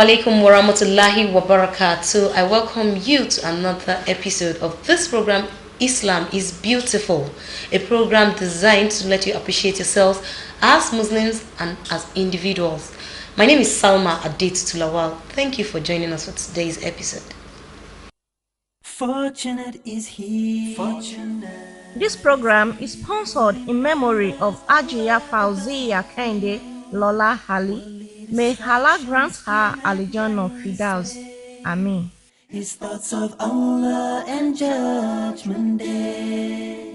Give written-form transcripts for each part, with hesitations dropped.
alaikum wa rahmatullahi wa barakatuh. I welcome you to another episode of this program, Islam is Beautiful, a program designed to let you appreciate yourselves as Muslims and as individuals. My name is Salma Adet Tulawal. Thank you for joining us for today's episode. Fortunate is he. Fortunate. This program is sponsored in memory of Ajiya Fauziya Kende Lola Hali. May Allah grant her Al-Jannah Firdaus. Ameen. His thoughts of Allah and Judgment Day.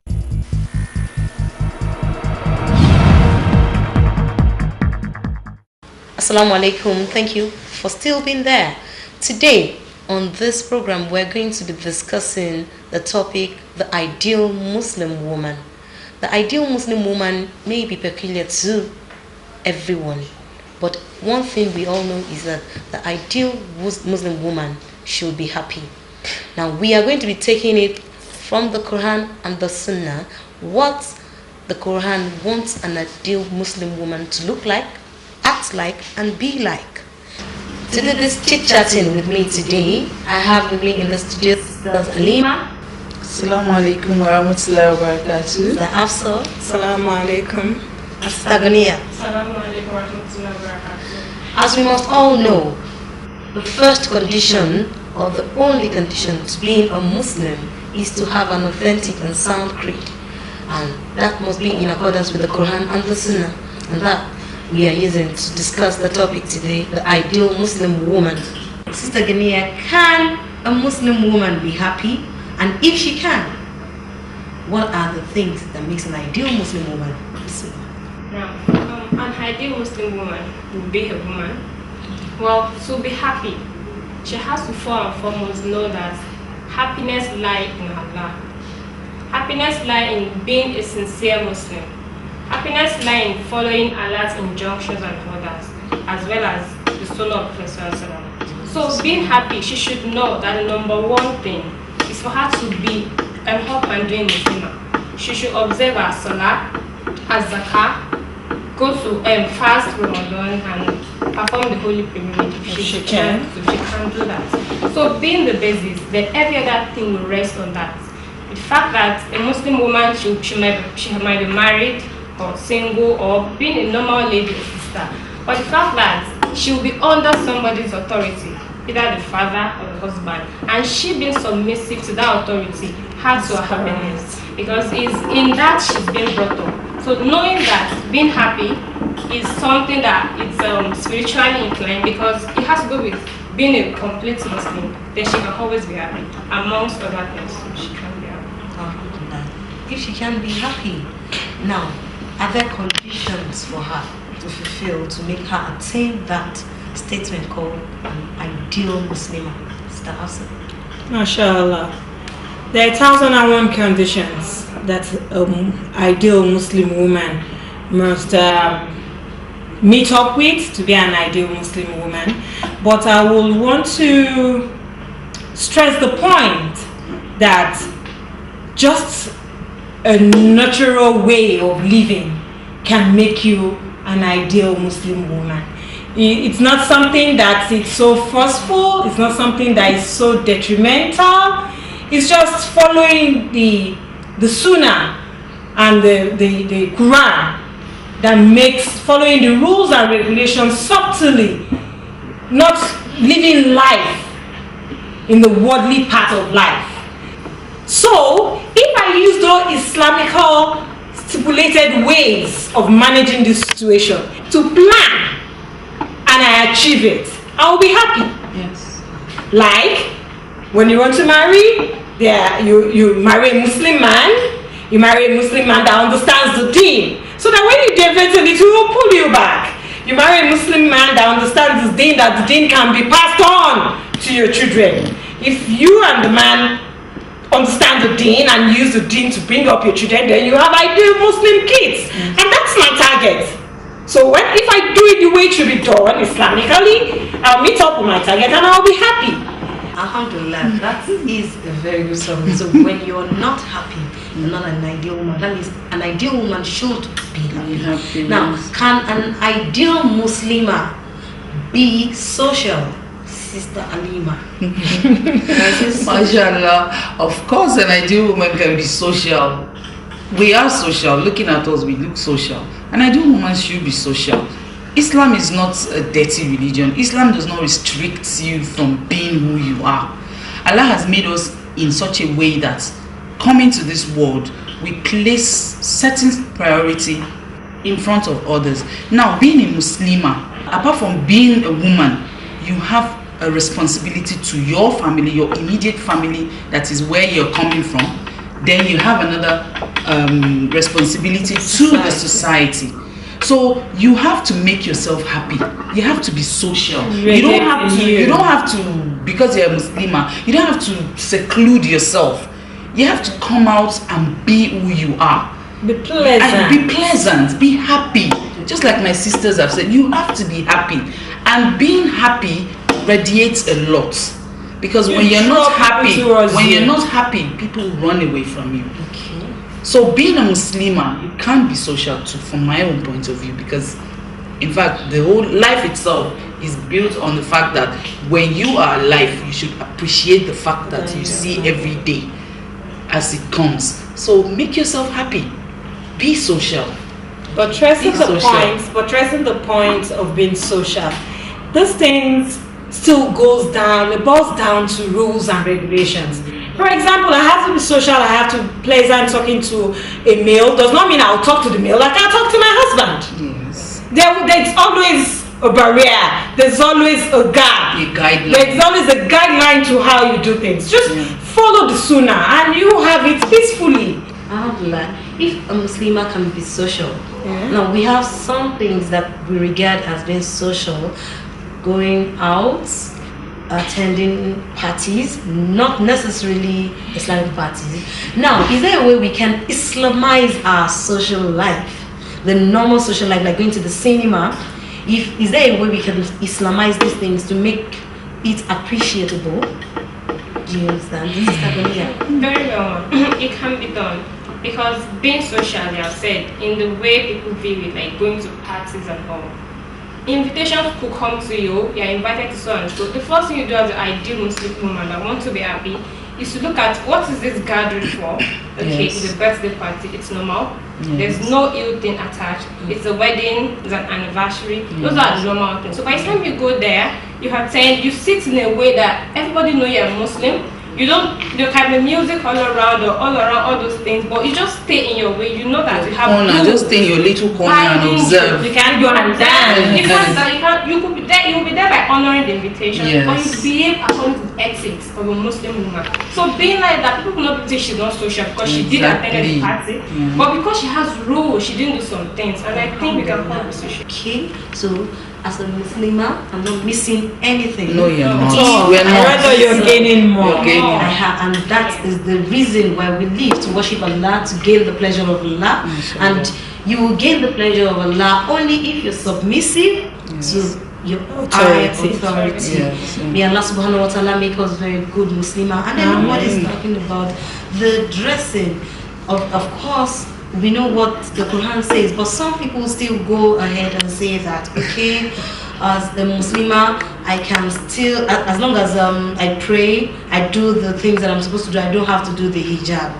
Assalamu alaikum. Thank you for still being there. Today on this program, we're going to be discussing the topic, the ideal Muslim woman. The ideal Muslim woman may be peculiar to everyone, but one thing we all know is that the ideal Muslim woman should be happy. Now, we are going to be taking it from the Quran and the Sunnah, what the Quran wants an ideal Muslim woman to look like, act like, and be like. To do this chit-chatting with me today, I have with me in the studio Sisters Alima. Assalamu alaikum wa rahmatullahi wa barakatuh. The Afsa. Assalamu alaikum. Astagania. Assalamu alaikum wa rahmatullahi wa barakatuh. As we must all know, the first condition, or the only condition to being a Muslim, is to have an authentic and sound creed. And that must be in accordance with the Quran and the Sunnah. And that we are using to discuss the topic today, the ideal Muslim woman. Sister Gania, can a Muslim woman be happy? And if she can, what are the things that makes an ideal Muslim woman? Now, an ideal Muslim woman will be a woman. Well, to be happy, she has to first and foremost know that happiness lies in Allah. Happiness lies in being a sincere Muslim. Happiness lies in following Allah's injunctions and orders, as well as the Sunnah of Prophet. So, being happy, she should know that the number one thing is for her to be a hope and doing Muslimah. She should observe her Salah, her Zakah, go to fast Ramadan and perform the holy pilgrimage if she can do that. So, being the basis, then every other thing will rest on that. The fact that a Muslim woman she might be married, or single, or being a normal lady or sister, but the fact that she will be under somebody's authority, either the father or the husband, and she being submissive to that authority adds to her happiness, because it's in that she's been brought up. So knowing that being happy is something that it's spiritually inclined, because it has to do with being a complete Muslim, then she can always be happy, amongst other things. So she can be happy. If she can be happy, now, are there conditions for her to fulfill to make her attain that statement called an ideal Muslim? MashaAllah. There are 1,001 conditions that ideal Muslim woman must meet up with to be an ideal Muslim woman. But I will want to stress the point that just a natural way of living can make you an ideal Muslim woman. It's not something that is so forceful, it's not something that is so detrimental. It's just following the Sunnah and the Quran that makes following the rules and regulations subtly, not living life in the worldly part of life. So, if I use those Islamical stipulated ways of managing this situation to plan and I achieve it, I will be happy. Yes. Like, when you want to marry, you marry a Muslim man, you marry a Muslim man that understands the deen, so that when you deviate a little, will pull you back. You marry a Muslim man that understands the deen, that the deen can be passed on to your children. If you and the man understand the deen and use the deen to bring up your children, then you have ideal Muslim kids. And that's my target. So if I do it the way it should be done, Islamically, I'll meet up with my target and I'll be happy. Alhamdulillah, that is a very good summary. So when you're not happy, you're not an ideal woman. That means an ideal woman should be happy. Now, can an ideal Muslimah be social? Sister Alima. MashaAllah. Of course, an ideal woman can be social. We are social. Looking at us, we look social. An ideal woman should be social. Islam is not a dirty religion. Islam does not restrict you from being who you are. Allah has made us in such a way that coming to this world, we place certain priority in front of others. Now, being a Muslimah, apart from being a woman, you have a responsibility to your family, your immediate family, that is where you're coming from. Then you have another responsibility to the society. So you have to make yourself happy. You have to be social. You don't have to, because you're a Muslimah, you don't have to seclude yourself. You have to come out and be who you are. Be pleasant. And be pleasant. Be happy. Just like my sisters have said, you have to be happy. And being happy radiates a lot. Because when you're not happy, people run away from you. Okay. So being a Muslimah, you can't be social too, from my own point of view, because in fact the whole life itself is built on the fact that when you are alive, you should appreciate the fact that you see every day as it comes. So make yourself happy. Be social. But stressing the point of being social, these things still goes down, it boils down to rules and regulations. For example, I have to be social, I have to pleasant talking to a male, does not mean I'll talk to the male like I talk to my husband. Yes. There's always a barrier, there's always a gap, A guideline. there's always a guideline to how you do things. Just follow the sunnah and you have it peacefully. Alhamdulillah, if a Muslimah can be social, now we have some things that we regard as being social: going out, attending parties, not necessarily Islamic parties. Now, is there a way we can Islamize our social life, the normal social life, like going to the cinema? Is there a way we can Islamize these things to make it appreciable? Do you understand? This is Very well. It can be done. Because being social, they have said, in the way people view it, like going to parties and all, invitations could come to you, you are invited to so and so. The first thing you do as an ideal Muslim woman that want to be happy is to look at what is this gathering for. Okay, it's a birthday party, it's normal. There's no ill thing attached. It's a wedding, it's an anniversary. Those are the normal things. So by the time you go there, you attend, you sit in a way that everybody know you're a Muslim. There can be music all around all those things, but you just stay in your way. You know that you have just stay in your little corner and observe. You can't go and dance. You could be there. You'll be there by honoring the invitation, but you behave according to the ethics of a Muslim woman. So being like that, people will not say she's not social because she did attend the party, but because she has rules, she didn't do some things, and I think we can call her social. Okay, so as a Muslimah, I'm not missing anything. No, you're not. We're not. Rather, you're gaining more. You're gaining. And that is the reason why we live, to worship Allah, to gain the pleasure of Allah. And you will gain the pleasure of Allah only if you're submissive to your authority. Yes. May Allah subhanahu wa ta'ala make us very good Muslimah. And then what is talking about the dressing, of course, we know what the Quran says, but some people still go ahead and say that, okay, as the Muslimah, I can still, as long as I pray, I do the things that I'm supposed to do, I don't have to do the hijab.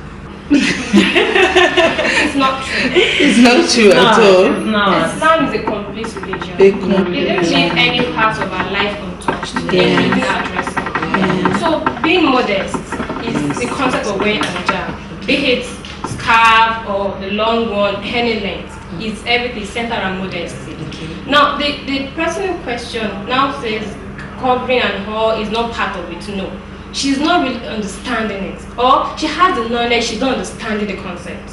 It's not true. It's not true at all. It's not. Islam is a complete religion. A complete It doesn't leave any part of our life untouched, including our dressing. So being modest is the concept of wearing a hijab. Be it scarf or the long one, any length, is everything centered around modesty. Now the person in question now says covering and all is not part of it. No, she's not really understanding it, or she has the knowledge, she's not understanding the concept.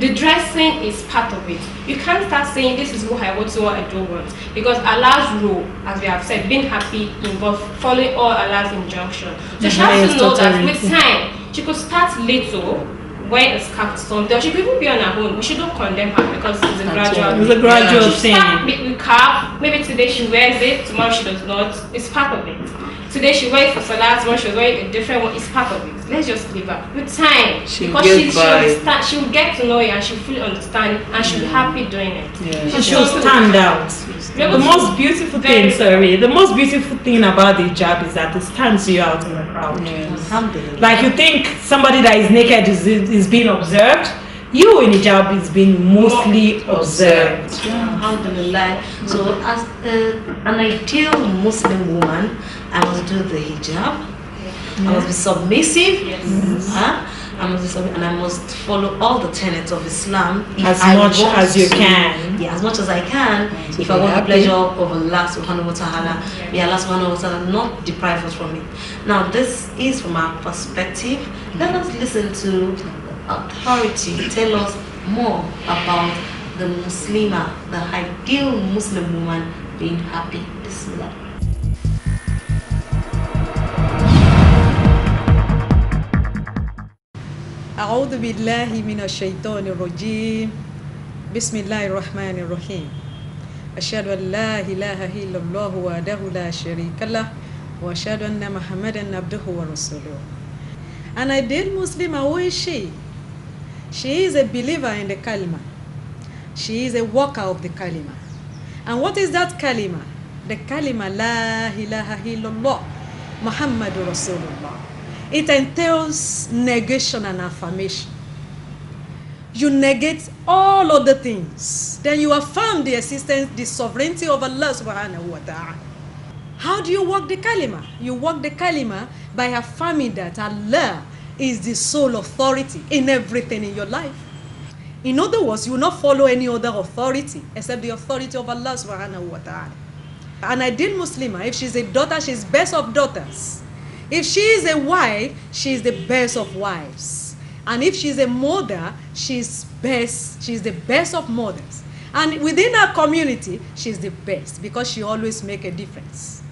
The dressing is part of it. You can't start saying this is what I want to, what I don't want, because Allah's rule, as we have said, being happy involves following all Allah's injunction. So she has to know that with time she could start little, wear a scarf to something, or she could even be on her own. We shouldn't condemn her because it's a gradual. It's a gradual She thing. start with scarf. Maybe today she wears it, tomorrow she does not. It's part of it. Today she wear it for salat, tomorrow she'll wear a different one. It's part of it. Let's just leave her with time. Because she'll get to know you and she'll fully understand and she'll be happy doing it. Yeah. She'll stand out. The most beautiful thing, the most beautiful thing about the hijab is that it stands you out in the crowd. Alhamdulillah. Like you think somebody that is naked is being observed. You in hijab is being mostly observed. Alhamdulillah. So as an ideal Muslim woman, I must do the hijab. I must be submissive. I must be submissive, and I must follow all the tenets of Islam As much as you can. Yeah, as much as I can. If I want the pleasure of Allah subhanahu wa ta'ala, may Allah subhanahu wa ta'ala not deprive us from it. Now this is from our perspective. Let us listen to authority tell us more about the Muslima, the ideal Muslim woman being happy. Bismillah. أعوذ بالله من الشيطان الرجيم بسم الله الرحمن الرحيم أشهد أن لا إله إلا الله وحده لا شريك له وأشهد أن محمدا عبده ورسوله. An ideal Muslim, who is she? She is a believer in the kalima. She is a worker of the kalima. And what is that kalima? The kalima La ilaha illallah Muhammadur Rasulullah. It entails negation and affirmation. You negate all other things. Then you affirm the existence, the sovereignty of Allah subhanahu wa ta'ala. How do you work the kalima? You work the kalima by affirming that Allah is the sole authority in everything in your life. In other words, you will not follow any other authority except the authority of Allah subhanahu wa ta'ala. An ideal Muslimah, if she's a daughter, she's best of daughters. If she is a wife, she is the best of wives. And if she's a mother, she's the best of mothers. And within her community, she's the best because she always makes a difference.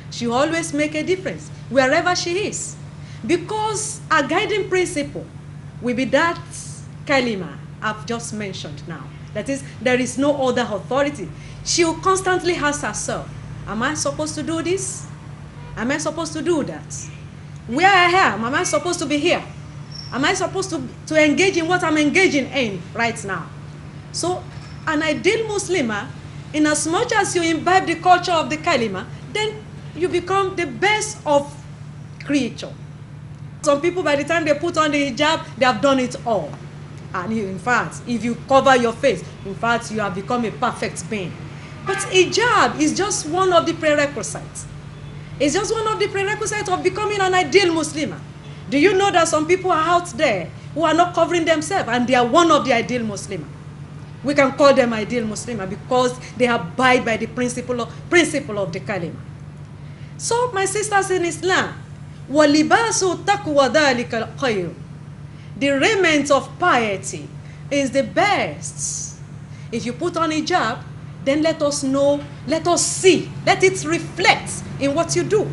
She always makes a difference wherever she is. Because our guiding principle will be that kalima I've just mentioned now. That is, there is no other authority. She will constantly ask herself, am I supposed to do this? Am I supposed to do that? Where I am I supposed to be here? Am I supposed to engage in what I'm engaging in right now? So, an ideal Muslimah, in as much as you imbibe the culture of the kalima, then you become the best of creature. Some people, by the time they put on the hijab, they have done it all. And in fact, if you cover your face, in fact, you have become a perfect being. But hijab is just one of the prerequisites. It's just one of the prerequisites of becoming an ideal Muslimah. Do you know that some people are out there who are not covering themselves and they are one of the ideal Muslimah? We can call them ideal Muslimah because they abide by the principle of the kalima. So, my sisters in Islam, وَلِبَاسُ تَقْوَ ذَلِكَ الْخَيْرُ. The raiment of piety is the best. If you put on hijab, then let us know, let us see, let it reflect in what you do.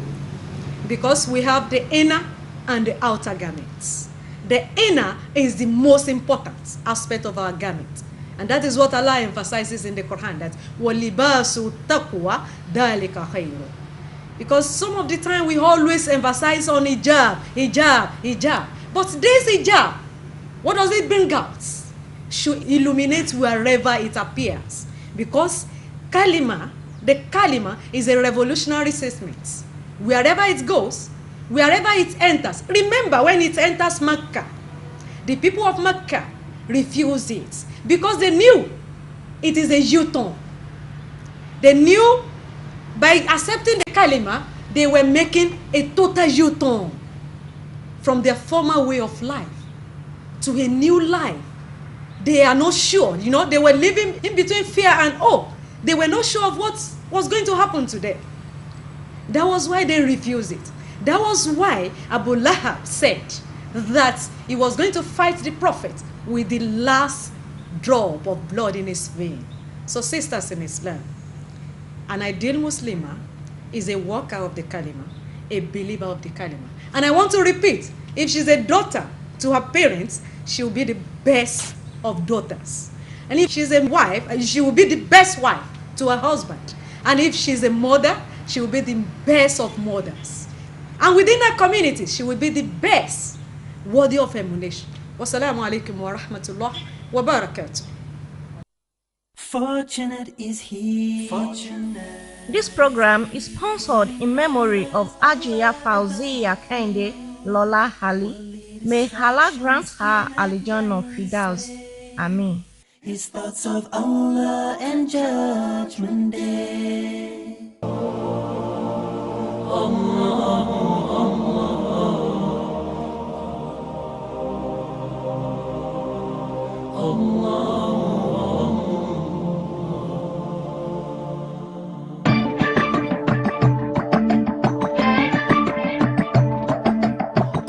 Because we have the inner and the outer garments. The inner is the most important aspect of our garment. And that is what Allah emphasizes in the Quran, that وَلِبَاسُ تَقْوَ ذَلِكَ خَيْرٌ. Because some of the time we always emphasize on hijab. But this hijab, what does it bring out? Should illuminate wherever it appears. Because the kalima is a revolutionary statement. Wherever it goes, wherever it enters. Remember, when it enters Mecca, the people of Mecca refused it because they knew it is a U-turn. They knew by accepting the kalima, they were making a total U-turn from their former way of life to a new life. They are not sure, they were living in between fear and hope. They were not sure of what was going to happen to them. That was why they refused it. That was why Abu Lahab said that he was going to fight the prophet with the last drop of blood in his vein. So, sisters in Islam, an ideal Muslimah is a worker of the kalima, a believer of the kalima. And I want to repeat, if she's a daughter to her parents, she will be the best of daughters. And if she's a wife, she will be the best wife to her husband. And if she's a mother, she will be the best of mothers. And within her community, she will be the best, worthy of emulation. Wassalamu alaikum wa rahmatullah wa barakatuh. Fortunate is he. Fortunate. This program is sponsored in memory of Hajiya Fauziya Kehinde Lola Ali. May Allah grant her Al-Jannah Firdaus. Amen. His thoughts of Allah and Judgment Day.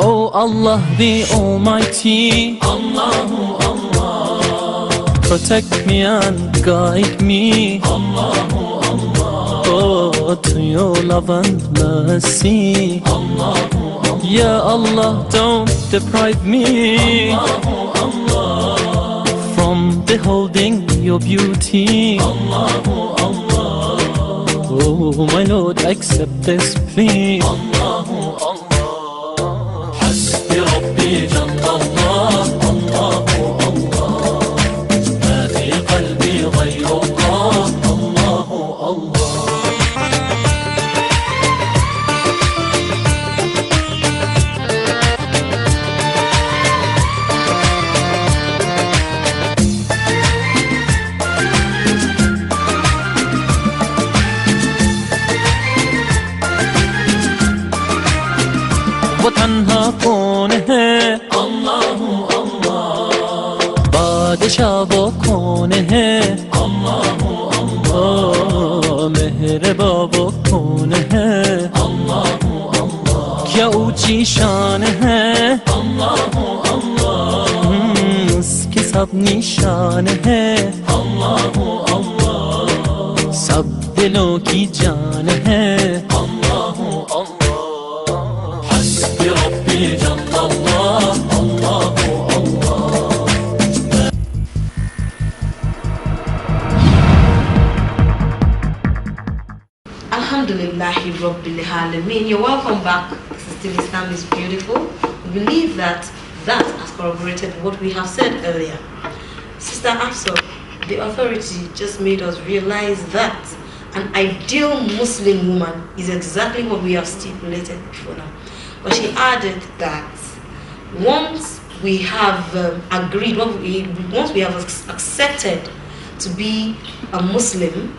Oh Allah the Almighty, Allahu Allah, protect me and guide me, Allahu Allah, oh to your love and mercy, Allahu Allah, Ya Allah don't deprive me, Allahu Allah, from beholding your beauty, Allahu Allah, oh my Lord accept this plea, Allahu Allah. ربي جل الله الله الله ما في قلبي غير الله الله الله वो तन्हा कौन है अल्लाह अल्लाह बादशाह वो कौन है अल्लाह अल्लाह मेहरबा वो कौन है अल्लाह अल्लाह क्या ऊंची शान है अल्लाह अल्लाह उसकी सब निशान है अल्लाह अल्लाह सब दिलों की जान है अल्लाह अल्लाह Alhamdulillahi Rabbil Alameen. You're welcome back. This is Still Islam is Beautiful. We believe that has corroborated what we have said earlier. Sister Afsa, the authority just made us realize that an ideal Muslim woman is exactly what we have stipulated before now. But she added that once we have agreed, once we have accepted to be a Muslim,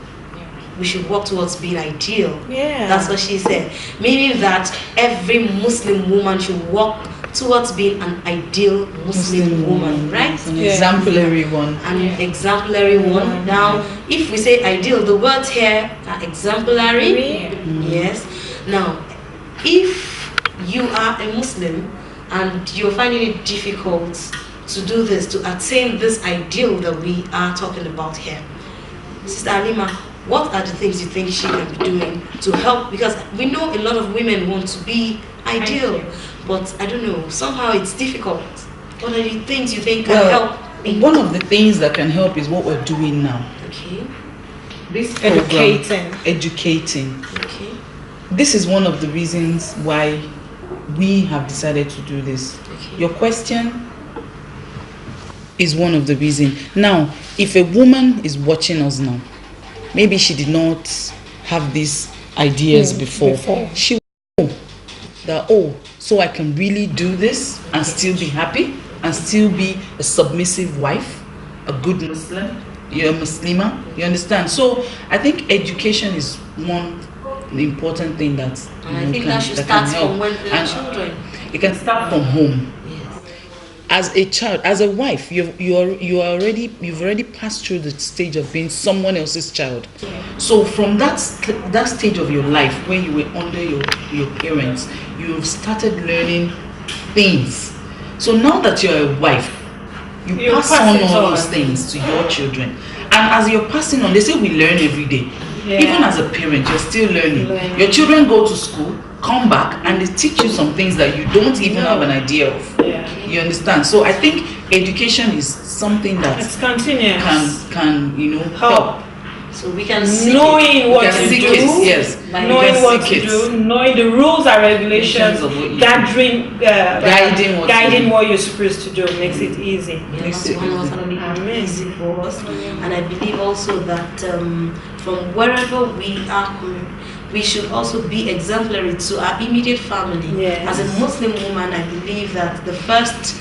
we should work towards being ideal. Yeah. That's what she said. Meaning that every Muslim woman should work towards being an ideal Muslim woman, right? An exemplary one. An exemplary one. Now, if we say ideal, the words here are exemplary. Yes. Now, if you are a Muslim and you're finding it difficult to do this, to attain this ideal that we are talking about here, Sister Alima, what are the things you think she can be doing to help? Because we know a lot of women want to be ideal, but I don't know, somehow it's difficult. What are the things you think can help? One of the things that can help is what we're doing now. Okay. This educating. Okay. This is one of the reasons why we have decided to do this. Okay. Your question is one of the reasons. Now, if a woman is watching us now, maybe she did not have these ideas before. She will know that, oh, so I can really do this and still be happy and still be a submissive wife, a good Muslim. You're a Muslima, you understand? So I think education is one important thing that I think that should start from when the children. It can start from home. As a child, as a wife, you've already passed through the stage of being someone else's child. So from that stage of your life, when you were under your parents, you've started learning things. So now that you're a wife, you pass on all those things to your children. And as you're passing on, they say we learn every day. Even as a parent, you're still learning. Your children go to school, come back, and they teach you some things that you don't even have an idea of. You understand? So I think education is something that it's continuous. can help. So we can see knowing what to seek do, it, yes. knowing what seek to it. do, knowing the rules and regulations, of what you gathering, guiding what you're supposed to do makes it easy. Makes it easy for us. And I believe also that from wherever we are coming, we should also be exemplary to our immediate family. Yes. As a Muslim woman, I believe that the first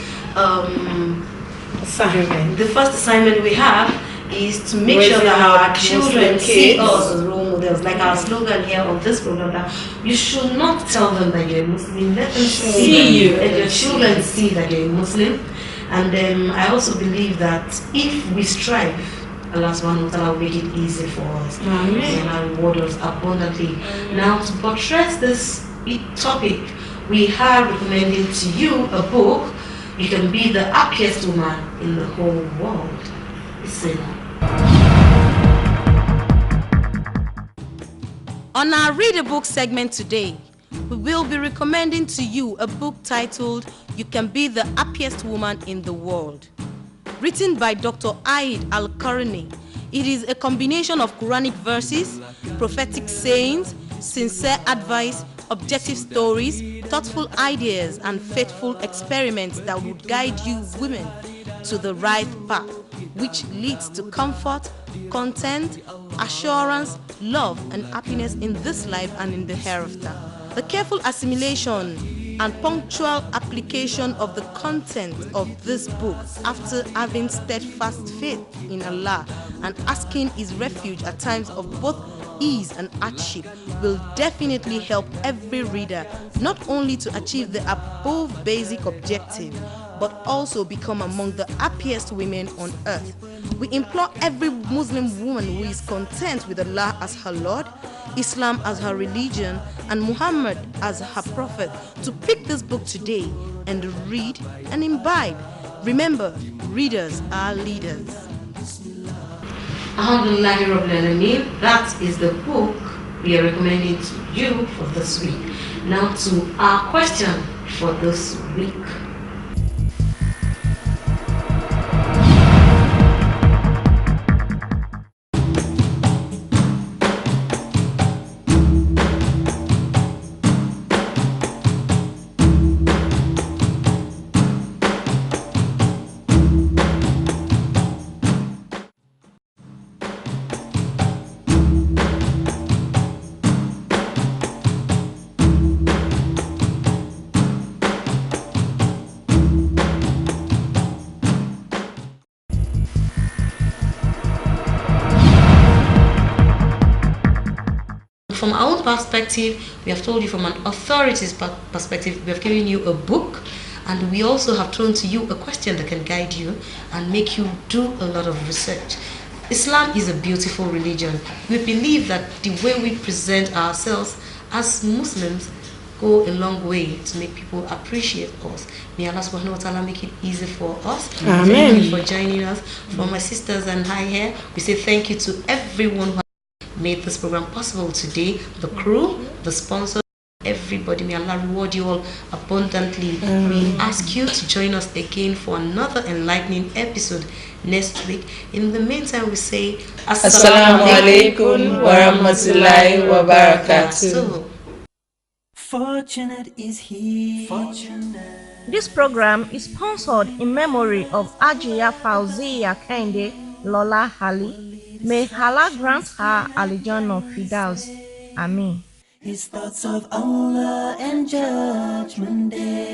assignment we have is to make sure that our children see us as role models. Like our slogan here on this program, that you should not tell them that you're a Muslim. Let them see you, and your children see that you're a Muslim. And I also believe that if we strive, Allah subhanahu wa ta'ala will make it easy for us. And Allah reward us abundantly. Now, to buttress this topic, we are recommending to you a book. You can be the happiest woman in the whole world. On our Read a Book segment today, we will be recommending to you a book titled You Can Be the Happiest Woman in the World. Written by Dr. Aid Al-Qarni, it is a combination of Quranic verses, prophetic sayings, sincere advice, objective stories, thoughtful ideas, and faithful experiments that would guide you women to the right path, which leads to comfort, content, assurance, love, and happiness in this life and in the hereafter. The careful assimilation and punctual application of the content of this book after having steadfast faith in Allah and asking His refuge at times of both ease and hardship will definitely help every reader not only to achieve the above basic objective, but also become among the happiest women on earth. We implore every Muslim woman who is content with Allah as her Lord, Islam as her religion, and Muhammad as her prophet to pick this book today and read and imbibe. Remember, readers are leaders. Alhamdulillahi Rabbil Alameen, that is the book we are recommending to you for this week. Now to our question for this week. From our own perspective, we have told you from an authority's perspective, we have given you a book, and we also have thrown to you a question that can guide you and make you do a lot of research. Islam is a beautiful religion. We believe that the way we present ourselves as Muslims go a long way to make people appreciate us. May Allah subhanahu wa ta'ala make it easy for us. Amen. Thank you for joining us. From my sisters and I here, we say thank you to everyone who made this program possible today, the crew, the sponsors, everybody. May Allah reward you all abundantly. We ask you to join us again for another enlightening episode next week. In the meantime, we say Assalamu alaikum wa rahmatullahi wa barakatuh. Fortunate is he. Fortunate. This program is sponsored in memory of Hajiya Fauziya Kehinde Lola Hali. May Allah grant her Al-Jannah Firdaus. Amen. His thoughts of Allah and Judgment Day.